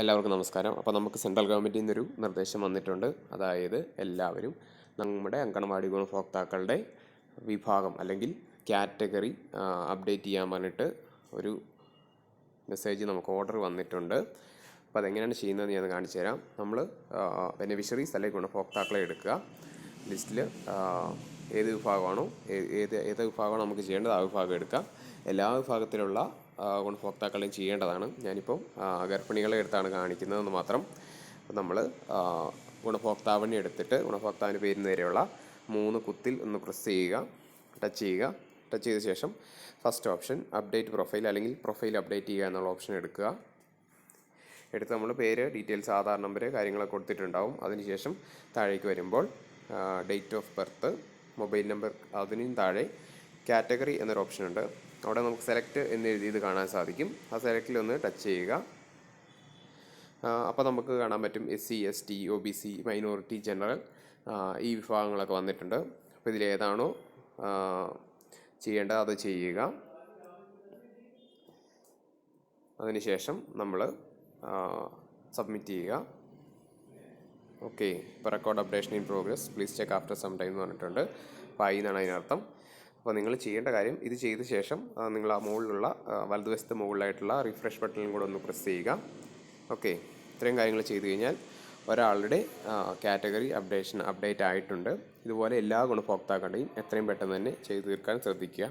എല്ലാവർക്കും നമസ്കാരം. അപ്പോൾ നമുക്ക് സെൻട്രൽ ഗവൺമെൻറ്റിൽ നിന്നൊരു നിർദ്ദേശം വന്നിട്ടുണ്ട്. അതായത് എല്ലാവരും നമ്മുടെ അങ്കണവാടി ഗുണഭോക്താക്കളുടെ വിഭാഗം അല്ലെങ്കിൽ കാറ്റഗറി അപ്ഡേറ്റ് ചെയ്യാൻ പറഞ്ഞിട്ട് ഒരു മെസ്സേജ് നമുക്ക് ഓർഡർ വന്നിട്ടുണ്ട്. അപ്പോൾ അതെങ്ങനെയാണ് ചെയ്യുന്നതെന്ന് ഞാൻ കാണിച്ചു തരാം. നമ്മൾ ബെനിഫിഷ്യറീസ് അല്ലെങ്കിൽ ഗുണഭോക്താക്കളെ എടുക്കുക. ലിസ്റ്റിൽ ഏത് വിഭാഗമാണോ ഏത് വിഭാഗമാണോ നമുക്ക് ചെയ്യേണ്ടത് ആ വിഭാഗം എടുക്കുക. എല്ലാ വിഭാഗത്തിലുള്ള ഗുണഭോക്താക്കളെയും ചെയ്യേണ്ടതാണ്. ഞാനിപ്പോൾ ഗർഭിണികളെ എടുത്താണ് കാണിക്കുന്നതെന്ന് മാത്രം. നമ്മൾ ഗുണഭോക്താവിനെ എടുത്തിട്ട് ഗുണഭോക്താവിൻ്റെ പേരിന് നേരെയുള്ള 3 കുത്തിൽ ഒന്ന് പ്രസ് ചെയ്യുക, ടച്ച് ചെയ്യുക. ടച്ച് ചെയ്ത ശേഷം ഫസ്റ്റ് ഓപ്ഷൻ അപ്ഡേറ്റ് പ്രൊഫൈൽ അല്ലെങ്കിൽ പ്രൊഫൈൽ അപ്ഡേറ്റ് ചെയ്യുക എന്നുള്ള ഓപ്ഷൻ എടുക്കുക. എടുത്ത് നമ്മൾ പേര്, ഡീറ്റെയിൽസ്, ആധാർ നമ്പർ, കാര്യങ്ങളൊക്കെ കൊടുത്തിട്ടുണ്ടാവും. അതിനുശേഷം താഴേക്ക് വരുമ്പോൾ date of birth, mobile number, അതിനും താഴെ കാറ്റഗറി എന്നൊരു ഓപ്ഷൻ ഉണ്ട്. അവിടെ നമുക്ക് സെലക്ട് എന്ന് എഴുതിയത് കാണാൻ സാധിക്കും. ആ സെലക്റ്റിൽ ഒന്ന് ടച്ച് ചെയ്യുക. അപ്പോൾ നമുക്ക് കാണാൻ പറ്റും SC, ST, OBC, minority, general ഈ വിഭാഗങ്ങളൊക്കെ വന്നിട്ടുണ്ട്. അപ്പോൾ ഇതിലേതാണോ ചെയ്യേണ്ടത് അത് ചെയ്യുക. അതിനുശേഷം നമ്മൾ സബ്മിറ്റ് ചെയ്യുക. ഓക്കെ, ഇപ്പോൾ record updation in progress, please check after some time എന്ന് പറഞ്ഞിട്ടുണ്ട്. അപ്പോൾ ആയി എന്നാണ് അതിനർത്ഥം. അപ്പോൾ നിങ്ങൾ ചെയ്യേണ്ട കാര്യം, ഇത് ചെയ്ത ശേഷം നിങ്ങൾ ആ മുകളിലുള്ള വലതുവശത്ത് മുകളിലായിട്ടുള്ള റിഫ്രഷ് ബട്ടണിലും കൂടെ ഒന്ന് പ്രസ് ചെയ്യുക. ഓക്കെ, ഇത്രയും കാര്യങ്ങൾ ചെയ്തു കഴിഞ്ഞാൽ ഒരാളുടെ കാറ്റഗറി അപ്ഡേറ്റ് ആയിട്ടുണ്ട്. ഇതുപോലെ എല്ലാ ഗുണഭോക്താക്കളുടെയും എത്രയും പെട്ടെന്ന് തന്നെ ചെയ്തു തീർക്കാൻ ശ്രദ്ധിക്കുക.